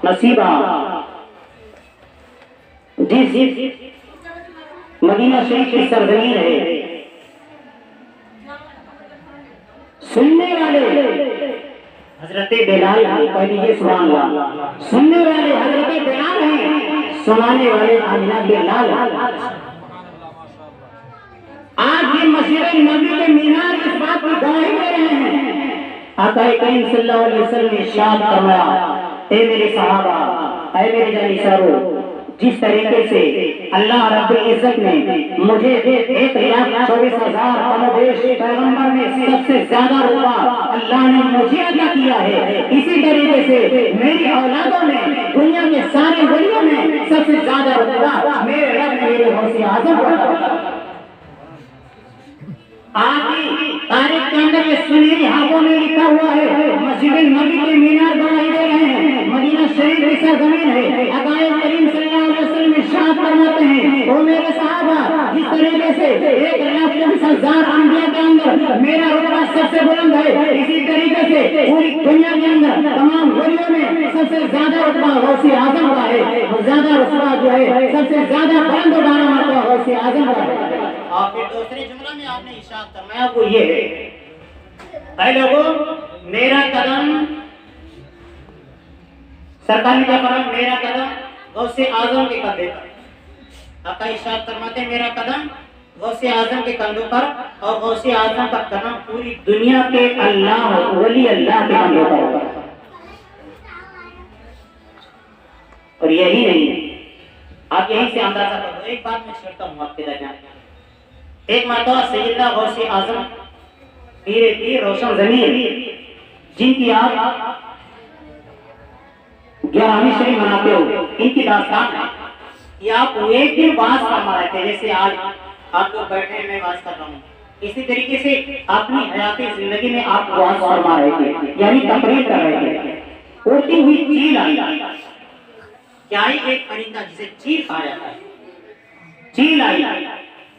नसीबा जिस मदीना शरीफ की सरजमीन है, सुनने वाले हजरत बिलाल हैं। कह दीजिए सुभान अल्लाह। सुनने वाले हजरत बिलाल हैं, सुनाने वाले आमिना बिलाल। आज ये मस्जिद नबी के मीनार इस बात की गवाही दे रहे हैं। आका करीम सल्लल्लाहु अलैहि वसल्लम ने इरशाद फरमाया, ए मेरे सहाबा, ऐ मेरे जानिसारो, जिस तरीके से अल्लाह रब्बुल इज्जत ने मुझे 1,24,000 कमोबेश पैगंबर में सबसे ज्यादा रुतबा अल्लाह ने मुझे अता किया है, इसी तरीके से मेरी औलादों में दुनिया के सारे वलियों में सबसे ज्यादा रुतबा मेरे रब ने मेरे गौसे आज़म को अता किया। आगे तारीख के अंदर ये सुनहरी हाथों में लिखा हुआ है, मस्जिद नबी के मीनार गवाही दे रहे हैं, मदीना शरीफ ऐसा जमीन है। आकाए करीम सल्लल्लाहु अलैहि वसल्लम इरशाद फरमाते हैं, ओ मेरे सहाबा, जिस तरीके से 1,24,000 अंबिया के अंदर मेरा रुतबा सबसे बुलंद है, इसी तरीके से पूरी दुनिया के अंदर तमाम वलियों में सबसे ज्यादा रुतबा गौसे आज़म का है। वो ज्यादा रुतबा जो है सबसे ज्यादा बुलंद उठाना मरतबा गौसे आज़म का है। और फिर दूसरे जुमला में आपने इरशाद फरमाया वो ये है, ऐ लोगों मेरा कदम, सरकार ने क्या फरमाया, मेरा कदम गौसे आज़म के कंधे पर। आपका इरशाद फरमाते हैं मेरा कदम गौसे आज़म के कंधों पर, और गौसे आज़म का कदम पूरी दुनिया के अल्लाह वली अल्लाह के कंधों पर होगा। और यही नहीं, आप यहीं से अंदाजा करो। एक बात मैं छेड़ता हूँ आपके दरमियान, एक मरतबा सैयदना गौसे आज़म पीर रोशन ज़मीन, जिनकी आप 11वीं शरीफ मनाते हो, इनकी दास्तान है कि आप एक दिन वाज फरमा रहे थे, जैसे आज आप लोग बैठे मैं वाज कर रहा हूँ, इसी तरीके से अपनी हयाती जिंदगी में आप वाज फरमा रहे थे, यानी तकरीर कर रहे थे। उड़ती हुई चील आई, क्या आई, एक परिंदा जिसे चील कहा जाता है, चील आई,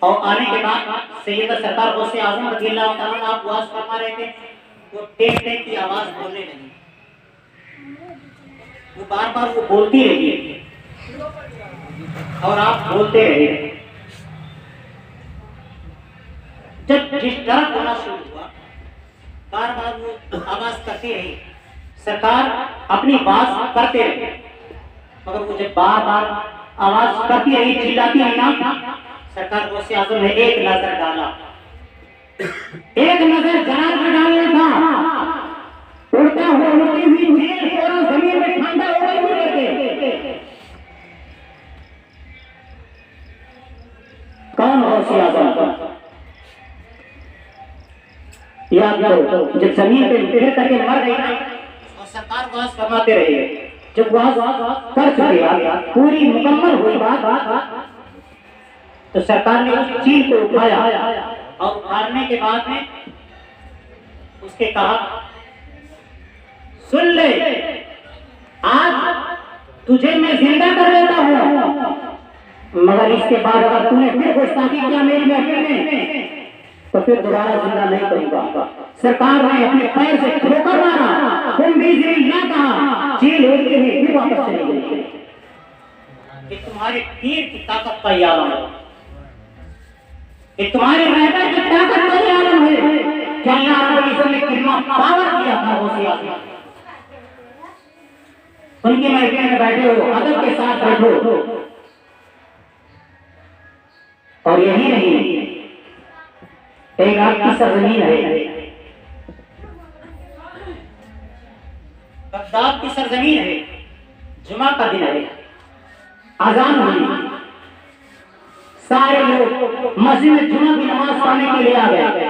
और आने के बाद सैयद सरकार गौसे आज़म रज़ियल्लाहु ताला आप वाज फरमा रहे थे, वो टेक टेक की आवाज बोलने लगी, वो बार बार वो बोलती रही और आप बोलते रहे। जब डिस्टर्ब होना शुरू हुआ, बार बार वो आवाज करती रही, सरकार अपनी बात करते रहे, मगर वो जब बार बार आवाज करती रही, चिल्लाती रही ना, सरकार गौसे आज़म ने एक नजर डाला, एक नजर जनाब में डालना था, उड़ता हुआ उड़ती हुई चील पूरा जमीन में ठंडा हो रही है। कौन गौसे आज़म? याद करो, जब जमीन पे गिर करके मर गई और सरकार वाज फरमाते रहे, जब वाज कर चुके, पूरी मुकम्मल हुई बात, तो सरकार ने उस चील को उठाया और उठाने के बाद में उसके कहा, सुन ले, आज तुझे मैं जिंदा कर देता हूँ, मगर इसके बाद अगर तूने फिर गुस्ताखी किया मेरी महफिल में, तो फिर दोबारा जिंदा नहीं करूंगा। सरकार ने अपने पैर से ठोकर मारा, तुम भी जिंदा कहा, चील उड़ते हुए फिर वापस चली गई। कि तुम्हारे तीर की ताकत का यह आलम है, कि तुम्हारे रहबर की ताकत का यह आलम है कि अल्लाह रब्बुल इज्जत ने कितना पावर दिया था गौसे आज़म। उनकी महफिल में बैठे हो, अदब के साथ बैठो। और यही नहीं, एक आपकी सरजमीन है, बगदाद की सरजमीन है, जुमा का दिन है, अजान हुई, सारे लोग मस्जिद में जुमा की नमाज पढ़ने के लिए आ गए,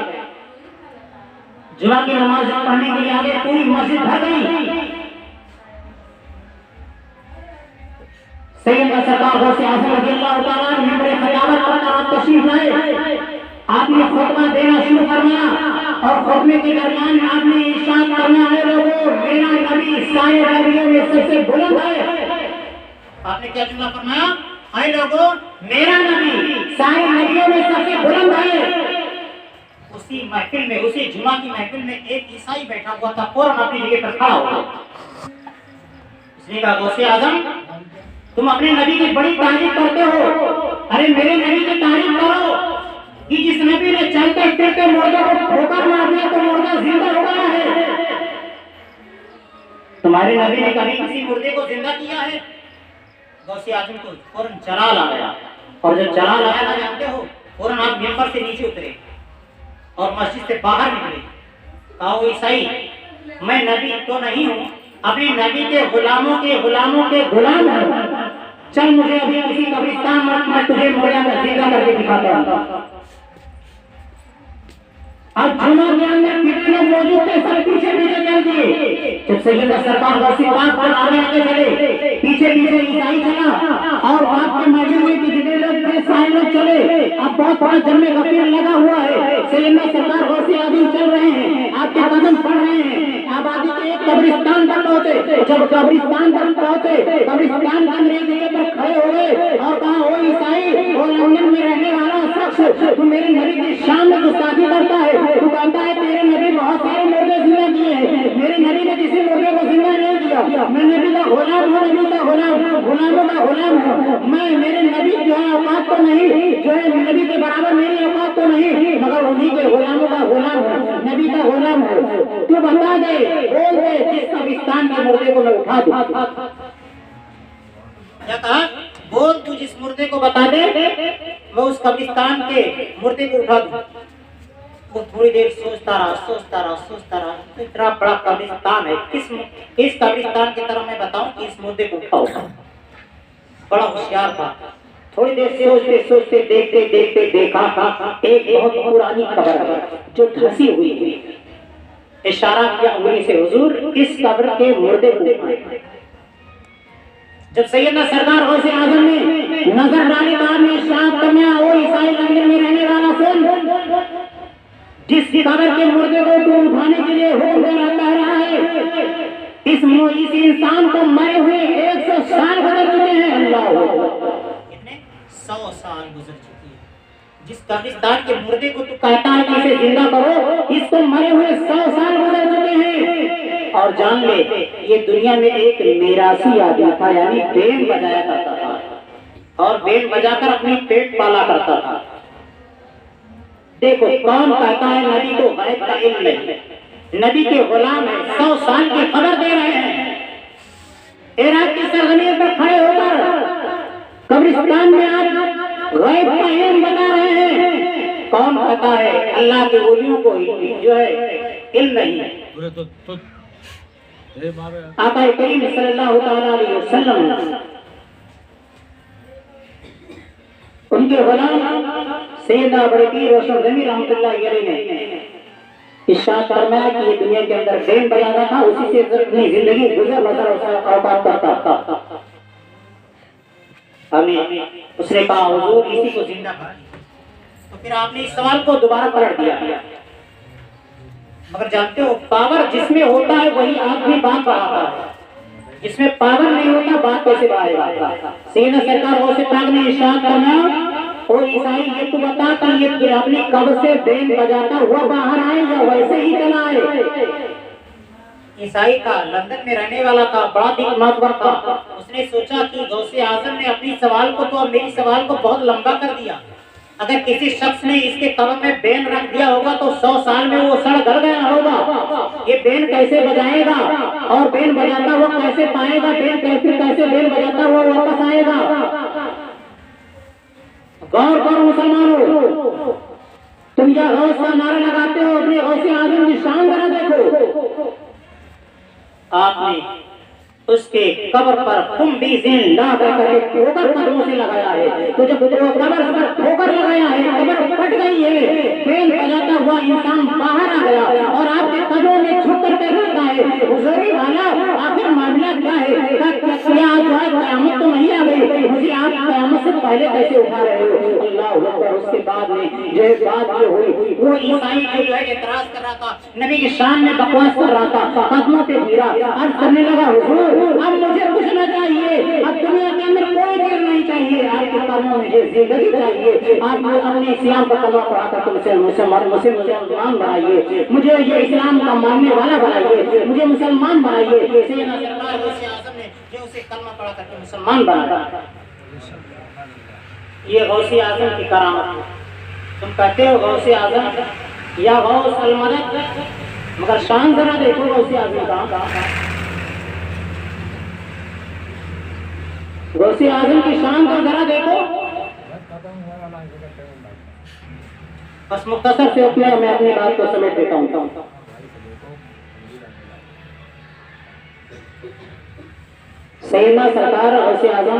जुमा की नमाज पढ़ने के लिए आ गए, पूरी मस्जिद भर गई। सैयद सरकार गौसे आज़म रज़ियल्लाहु ताला अन्हु ने खिलाफत पर तशरीफ लाए, आपने खुतबा देना शुरू फरमाया, और खुतबे के दरमियान में आपने इरशाद फरमाया, है लोगों मेरा नबी सारे नबियों में सबसे बुलंद है। आपने क्या जुमला फरमाया, है लोगों मेरा नबी सारे नबियों में सबसे बुलंद है। उसी महफिल में, उसी जुमा की महफिल में एक ईसाई बैठा हुआ था, फौरन अपनी जगह पर खड़ा हो गया। उसने कहा गौसे आजम तुम अपने नबी की बड़ी तारीफ करते हो, अरे मेरे नबी की तारीफ करो कि जिस नबी ने चलते फिरते मुर्दे को ठोकर मार दिया तो मुर्दा जिंदा हो गया है। तुम्हारे नबी ने कभी किसी मुर्दे को जिंदा किया है? गौसे आजम को फौरन जलाल आ गया, और जब जलाल आया ना जानते हो, फौरन आप मिंबर से नीचे उतरे और मस्जिद से बाहर निकले। कहा वो ईसाई मैं नबी तो नहीं हूँ, अभी नबी के गुलामों के गुलाम हूँ, चल मुझे अभी किसी कब्रिस्तान में तुझे मोया में जिंदा करके दिखाता हूँ। अब जुमा ज्ञान में कितने लोग मौजूद थे, सब पीछे पीछे चल दिए। जब सैयदना सरकार गौसे पाक पर आगे चले, पीछे पीछे ईसाई चला, और बाप के मस्जिद में जितने लोग थे सारे लोग चले। अब बहुत बड़ा जन्मे गफीर लगा हुआ है, सैयदना सरकार गौसे आदिम चल रहे हैं, आपके कदम पड़ रहे हैं। आबादी के एक कब्रिस्तान तक पहुंचे, जब कब्रिस्तान तक पहुंचे, कब्रिस्तान के अंदर एक जगह पर खड़े हो गए और कहा ओ ईसाई, और लंदन में रहने वाला शख्स, तू मेरे नबी की शान में गुस्ताखी करता है। तू कहता है तेरे नबी बहुत सारे मुर्दे जिंदा किए हैं, मेरे नबी ने किसी मुर्दे को जिंदा नहीं किया। मैं नबी का गुलाम हूँ, नबी का गुलामों का गुलाम हूँ। मैं मेरे नबी जो है औकात तो नहीं, जो है नबी के बराबर मेरी औकात तो नहीं, मगर उन्हीं के गुलामों का गुलाम हूँ, नबी का गुलाम हूँ। तू बता दे, बोल दे, जिस कब्रिस्तान के मुर्दे को मैं उठा दूँ। क्या कहा? बोल, तू जिस मुर्दे को बता दे मैं उस कब्रिस्तान के मुर्दे को उठा दूँ। वो थोड़ी देर सोचता रहा। तो इतना बड़ा कब्रिस्तान है, किस कब्रिस्तान की तरह मैं बताऊं कि इस मुर्दे को उठाऊं? बड़ा होशियार था। थोड़ी देर सोचते देखते देखा एक बहुत पुरानी कब्र जो धसी हुई थी। इशारा किया उंगली से, हुजूर इस कब्र के मुर्दे को उठाएं। जब सैयदना सरदार गौसे आजम ने नजर डाली, बाद में इरशाद फरमाया, ओ ईसाई लंदन में रहने वाला सुन, जिस कब्र के मुर्दे को तू उठाने के लिए हुक्म दे रहा है, इस इंसान को मरे हुए 100 साल गुजर चुके हैं। अल्लाह कितने 100 साल गुजर चुके हैं। जिस कब्रिस्तान के मुर्दे को तू कहता है कि इसे जिंदा करो, इसको मरे हुए 100 साल गुजर चुके हैं। और जान ले, ये दुनिया में एक मेरासी आदमी था, यानी बेन बजाया करता था और बेन बजाकर अपनी पेट पाला करता था। देखो कौन कहता है नबी को गैब का इल्म नहीं, नबी के गुलाम है, 100 साल की खबर दे रहे हैं। इराक की सरजमीन पर खड़े होकर कब्रिस्तान में आप गैब का इल्म बता रहे हैं। कौन कहता है अल्लाह के वलियों को जो है इल्म नहीं है? आका करीम सल्लल्लाहु अलैहि वसल्लम उनके गुलाम सैयदना बड़की रोशन जमी रहमतुल्लाह अलैह ने इरशाद फरमाया कि ये दुनिया के अंदर बेन बजाता था, उसी से अपनी जिंदगी गुजर बसर औकात करता था। उसने कहा हुजूर इसी को जिंदा कर। तो फिर आपने इस सवाल को दोबारा पलट दिया। मगर जानते हो, पावर जिसमें होता है वही आदमी बात बढ़ाता है, जिसमें पावर नहीं होता बात कैसे बढ़ाएगा? सैयदना सरकार गौसे पाक ने इरशाद फरमाया, ओ ईसाई ये तू बता कि ये अपनी कब्र से बेन बजाता हुआ बाहर आए या वैसे ही चला आए? ईसाई का लंदन में रहने वाला था, बड़ा दिमागवर था। उसने सोचा कि गौसे आजम ने अपनी सवाल को तो मेरी सवाल को बहुत लंबा कर दिया। अगर किसी शख्स ने इसके कब्र में बेन रख दिया होगा तो 100 साल में वो सड़ गल गया होगा। ये बेन कैसे बजाएगा और बेन बजाता हुआ कैसे पाएगा? बेन कैसे बेन बजाता हुआ वापस आएगा? गौर करो मुसलमानों, तुम क्या गौस का नारा लगाते हो? अपने गौसे आजम की शान करा देखो। आपने उसके कब्र पर ठोकर कदमों से लगाया है, तो जब कब्र पर ठोकर लगाया है, कब्र फट गई है, बेन बजाता हुआ इंसान बाहर आ गया और आपके कदमों में झुक कर बैठा है। हुजूरी वाला आखिर मामला क्या है? क्या क़यामत तो नहीं आ गई? मुझे आप क़यामत से पहले कैसे उठा रहे हो? अल्लाह अकबर। उसके बाद में जो बात ये हुई, वो ईसाई जो है एतराज कर रहा था, नबी की शान में बकवास कर रहा था, कदमों पे गिरा, अर्ज करने लगा हुजूर अब मुझे कुछ न चाहिए, अब दुनिया के अंदर कोई चीज नहीं चाहिए, आपके कदमों में जिंदगी चाहिए। आप अपने इस्लाम का कलमा पढ़ाकर मुझे मुसलमान बनाइए, मुझे ये इस्लाम का मानने वाला बनाइए, मुझे मुसलमान बनाइए। सैयदना सरकार गौसे आज़म ने जो कलमा पढ़ा करके मुसलमान बना। ये गौसे आजम की करामत है। तुम कहते हो गौसे आजम या गौस अल-मदद, मगर शान जरा देखो गौसे आजम का। गौसे आजम की शान को जरा देखो। बस मुख्तसर से मैं अपनी बात को समेट देता हूँ। सैयदना सरकार गौसे आजम